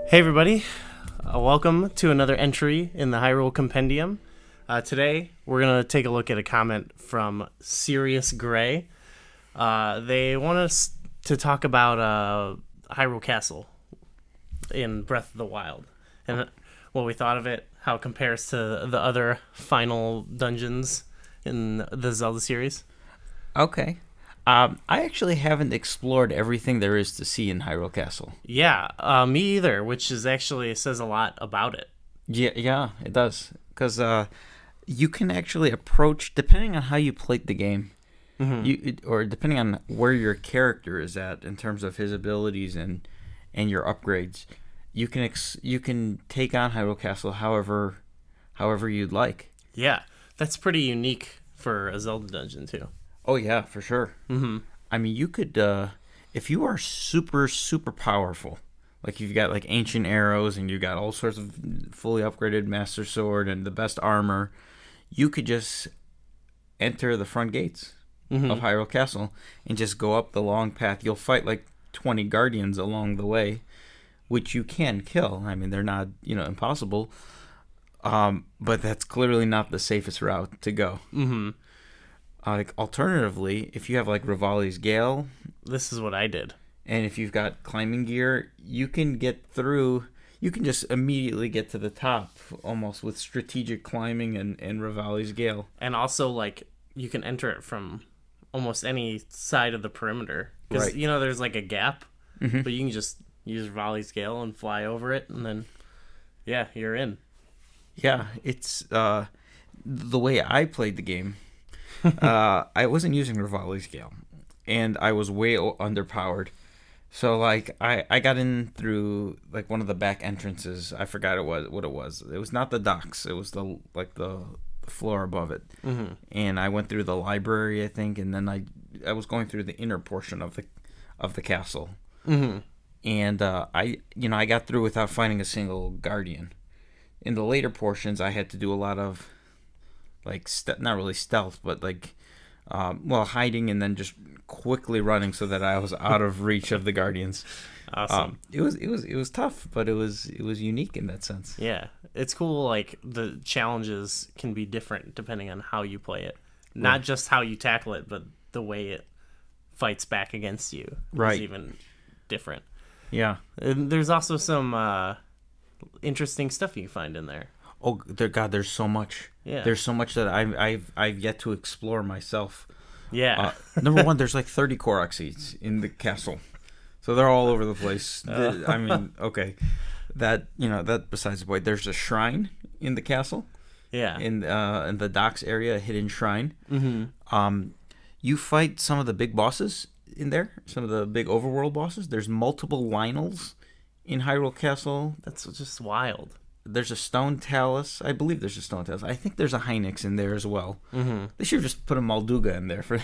Hey everybody, welcome to another entry in the Hyrule Compendium. Today we're going to take a look at a comment from Sirius Gray. They want us to talk about Hyrule Castle in Breath of the Wild and what we thought of it, how it compares to the other final dungeons in the Zelda series. Okay. I actually haven't explored everything there is to see in Hyrule Castle. Yeah, me either, which is actually says a lot about it. Yeah, it does. Because you can actually approach, depending on how you played the game, or depending on where your character is at in terms of his abilities and your upgrades, you can take on Hyrule Castle however you'd like. Yeah, that's pretty unique for a Zelda dungeon too. Oh yeah, for sure. Mm-hmm. I mean, you could, if you are super powerful, like you've got like ancient arrows and you've got all sorts of fully upgraded Master Sword and the best armor, you could just enter the front gates of Hyrule Castle and just go up the long path. You'll fight like 20 guardians along the way, which you can kill. I mean, they're not, impossible, but that's clearly not the safest route to go. Mm-hmm. Like alternatively, if you have like Rivali's Gale, This is what I did. and if you've got climbing gear, you can get through. You can just immediately get to the top, almost with strategic climbing and Rivali's Gale. And also, like, you can enter it from almost any side of the perimeter. Because, Right. there's like a gap, but you can just use Volley's Gale and fly over it, and then, yeah, you're in. Yeah, it's the way I played the game. I wasn't using Rivali's Gale, and I was way underpowered. So like I got in through like one of the back entrances. I forgot what it was. It was not the docks. It was the floor above it. Mm-hmm. And I went through the library, I think, and then I was going through the inner portion of the castle. Mm-hmm. And I got through without finding a single guardian. In the later portions, I had to do a lot of like not really stealth, but like hiding and then just quickly running so that I was out of reach of the guardians. Awesome. It was tough, but it was unique in that sense. Yeah. It's cool, like, the challenges can be different depending on how you play it. Not just how you tackle it, but the way it fights back against you Right. is even different. Yeah. And there's also some interesting stuff you find in there. Oh, there's so much. Yeah. There's so much that I've yet to explore myself. Yeah. Number one, there's like 30 Korok seeds in the castle, so they're all over the place. I mean, okay, that besides the point. There's a shrine in the castle. Yeah. In the docks area, a hidden shrine. Mm-hmm. You fight some of the big bosses in there, some of the big overworld bosses. There's multiple Lynels in Hyrule Castle. That's just wild. There's a Stone Talus. I believe there's a Stone Talus. I think there's a Hynix in there as well. Mm-hmm. They should have just put a Molduga in there for.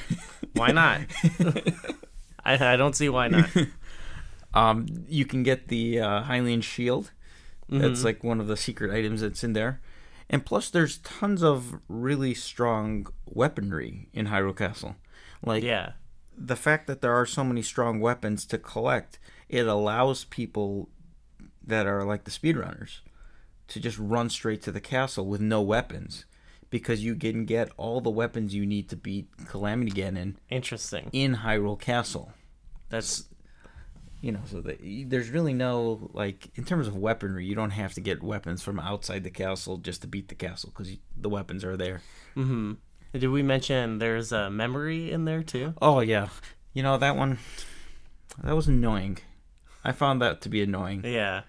Why not? I don't see why not. You can get the Hylian Shield. That's like one of the secret items that's in there. And plus, there's tons of really strong weaponry in Hyrule Castle. Like, Yeah. the fact that there are so many strong weapons to collect, it allows people that are like the speedrunners to just run straight to the castle with no weapons, because you can get all the weapons you need to beat Calamity Ganon Interesting. in Hyrule Castle. That's So there's really no, like, in terms of weaponry, you don't have to get weapons from outside the castle just to beat the castle, because the weapons are there. mm-hmm. Did we mention there's a memory in there too? Oh yeah, that one, that was annoying. I found that to be annoying. Yeah.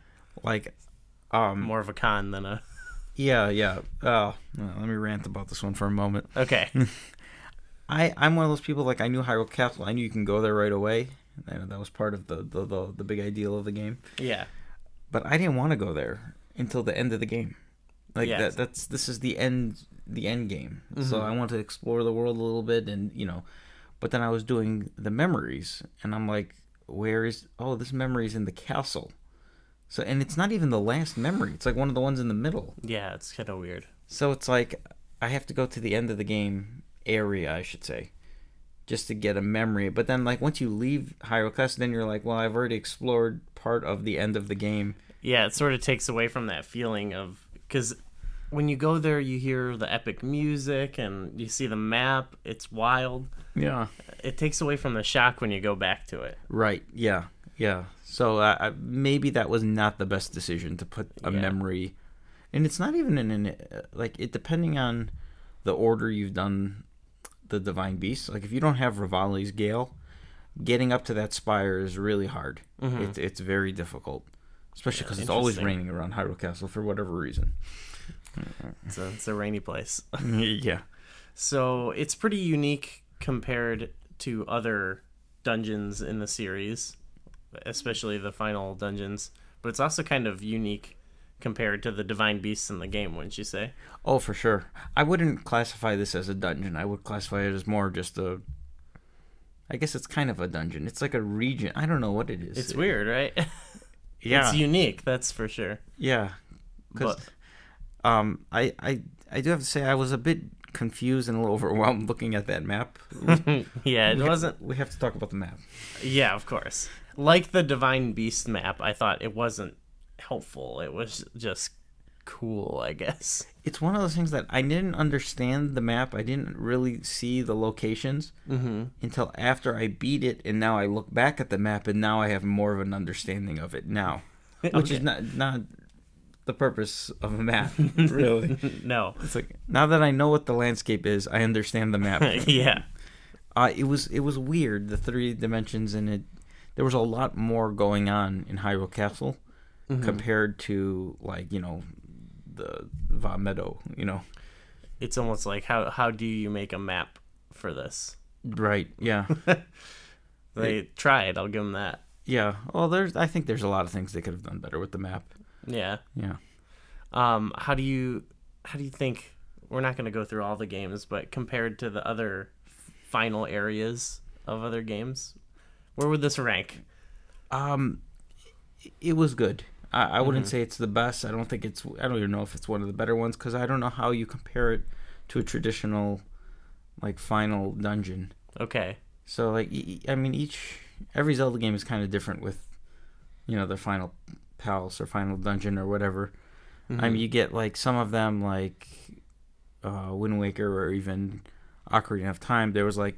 Like, More of a con than a. yeah. Let me rant about this one for a moment. Okay. I'm one of those people, like, I knew Hyrule Castle. I knew you can go there right away. That was part of the big ideal of the game. Yeah. But I didn't want to go there until the end of the game. Like, Yeah. this is the end game. So I want to explore the world a little bit, and but then I was doing the memories, and I'm like, this memory's in the castle. So, and it's not even the last memory. It's like one of the ones in the middle. Yeah, it's kind of weird. So it's like I have to go to the end of the game area, I should say, just to get a memory. But then, like, once you leave Hyrule Castle, then you're like, well, I've already explored part of the end of the game Yeah, it sort of takes away from that feeling of, because when you go there, you hear the epic music and you see the map. It's wild. Yeah. It takes away from the shock when you go back to it. Right. Yeah. Yeah. So maybe that was not the best decision to put a memory, and it's not even it depending on the order you've done the Divine Beast. Like if you don't have Rivali's Gale, getting up to that spire is really hard. Mm-hmm. It's very difficult, especially because it's always raining around Hyrule Castle for whatever reason. It's a rainy place. Yeah. So it's pretty unique compared to other dungeons in the series, especially the final dungeons. But it's also kind of unique compared to the Divine Beasts in the game, wouldn't you say? Oh, for sure. I wouldn't classify this as a dungeon. I would classify it as more just I guess it's kind of a dungeon. It's like a region. I don't know what it is. It's weird, right? Yeah. It's unique, that's for sure. Yeah. Because I do have to say I was a bit confused and a little overwhelmed looking at that map. Yeah, it wasn't... We have to talk about the map. Yeah, of course. Like the Divine Beast map, I thought it wasn't helpful. It was just cool, I guess. It's one of those things that I didn't understand the map. I didn't really see the locations until after I beat it, and now I look back at the map, and now I have more of an understanding of it now, which is not the purpose of a map, really. No. It's like, now that I know what the landscape is, I understand the map. Yeah. It was weird, the 3 dimensions, and there was a lot more going on in Hyrule Castle compared to, like, the Va Meadow, It's almost like, how do you make a map for this? Right, yeah. They tried, I'll give them that. Yeah, well, I think there's a lot of things they could have done better with the map. Yeah. Yeah. How do you think, we're not going to go through all the games, but compared to the other final areas of other games, where would this rank? It was good. I wouldn't say it's the best. I don't even know if it's one of the better ones, because I don't know how you compare it to a traditional, like, final dungeon. Okay. So, like, I mean, every Zelda game is kind of different with, their final palace or final dungeon or whatever. I mean, you get, like, some of them, like Wind Waker or even Ocarina of Time, there was, like,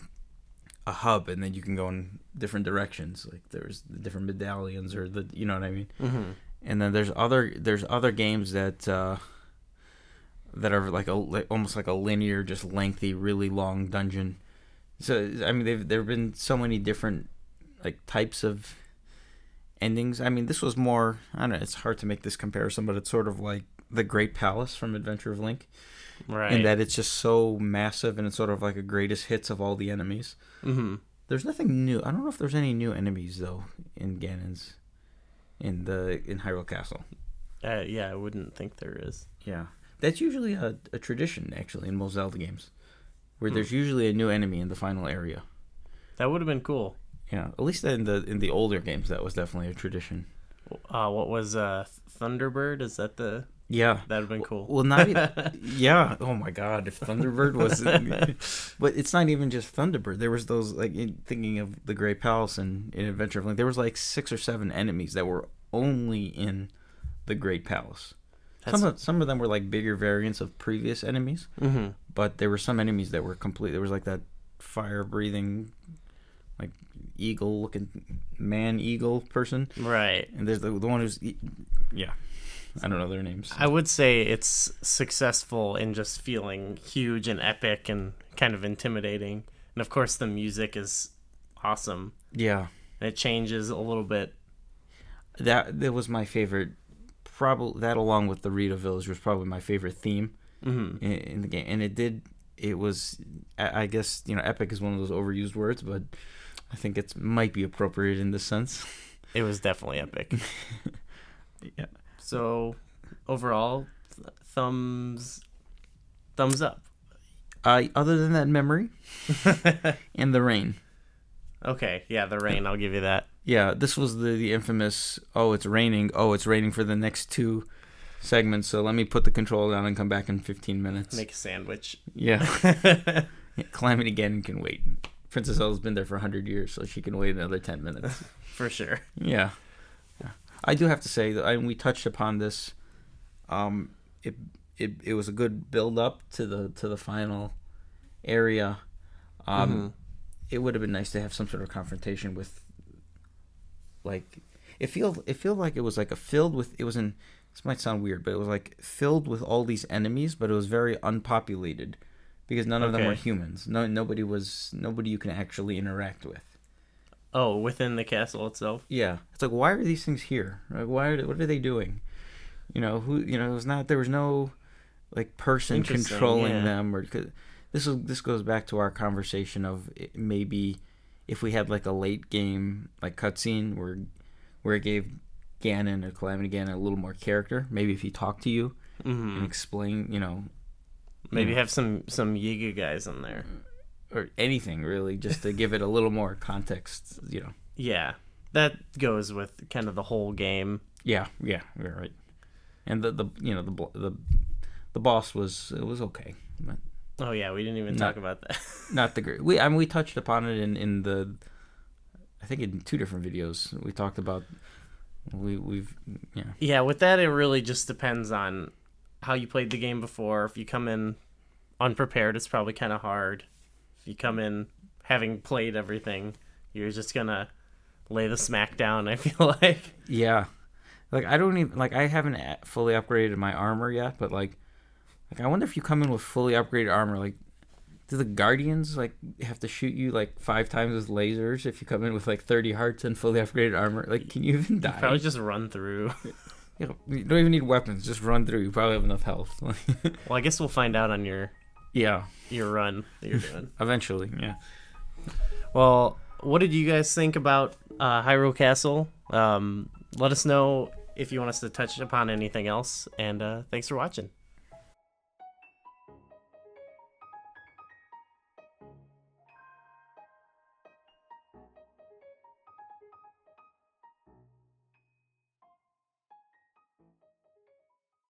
a hub, and then you can go in different directions. Like, there's the different medallions, or you know what I mean? Mm-hmm. And then there's other games that are like almost like a linear, just lengthy, really long dungeon. So, I mean, there have been so many different, like, types of endings. I mean, this was more, I don't know, it's hard to make this comparison, but it's sort of like the Great Palace from Adventure of Link. Right. In that it's just so massive, and it's sort of like a greatest hits of all the enemies. Mm-hmm. There's nothing new. I don't know if there's any new enemies, though, in Ganon's, in Hyrule Castle. Yeah, I wouldn't think there is. Yeah. That's usually a tradition, actually, in most Zelda games, where there's usually a new enemy in the final area. That would have been cool. Yeah, at least in the older games, that was definitely a tradition. What was Thunderbird? Is that the... Yeah. That would have been cool. Well, not even... Yeah. Oh, my God. If Thunderbird was... But it's not even just Thunderbird. There was those, like, thinking of the Great Palace in Adventure of Link, there was, like, 6 or 7 enemies that were only in the Great Palace. Some of them were, like, bigger variants of previous enemies. Mm-hmm. But there were some enemies that were complete... There was, like, that fire-breathing, like, eagle-looking man-eagle person. Right. And there's the one who's... Yeah. I don't know their names. I would say it's successful in just feeling huge and epic and kind of intimidating. And of course the music is awesome. Yeah. And it changes a little bit. That was my favorite. Probably that, along with the Rita Village, was probably my favorite theme in the game. And it was, I guess, epic is one of those overused words, but I think it might be appropriate in this sense. It was definitely epic. Yeah. So, overall, thumbs up. Other than that memory and the rain. Okay, yeah, the rain, I'll give you that. Yeah, this was the infamous, it's raining. Oh, it's raining for the next 2 segments, so let me put the controller down and come back in 15 minutes. Make a sandwich. Yeah. Calamity Ganon can wait. Princess Zelda's been there for 100 years, so she can wait another 10 minutes. For sure. Yeah. I do have to say that we touched upon this. It it was a good build up to the final area. It would have been nice to have some sort of confrontation with, like, it felt like it was like this might sound weird, but it was like filled with all these enemies, but it was very unpopulated because none of them were humans. Nobody you can actually interact with. Oh, within the castle itself? Yeah. It's like, why are these things here? Like, what are they doing? There was no like person controlling them, or this goes back to our conversation of maybe if we had like a late game like cutscene where it gave Ganon or Calamity Ganon a little more character. Maybe if he talked to you and explain, maybe have some Yiga guys in there. Or anything really, just to give it a little more context, Yeah, that goes with kind of the whole game. Yeah, you're right. And the boss was okay. But oh yeah, we didn't even talk about that. Not the great. We touched upon it in the, I think in 2 different videos we talked about. Yeah, with that it really just depends on how you played the game before. If you come in unprepared, it's probably kind of hard. If you come in having played everything, you're just gonna lay the smack down, I feel like. Yeah. Like, I haven't fully upgraded my armor yet, but like I wonder if you come in with fully upgraded armor, like, do the Guardians like have to shoot you like 5 times with lasers if you come in with like 30 hearts and fully upgraded armor? Like, can you even die? You probably just run through. You don't even need weapons, just run through. You probably have enough health. Well, I guess we'll find out on your run that you're doing. Eventually, yeah. Well, what did you guys think about Hyrule Castle? Let us know if you want us to touch upon anything else, and thanks for watching.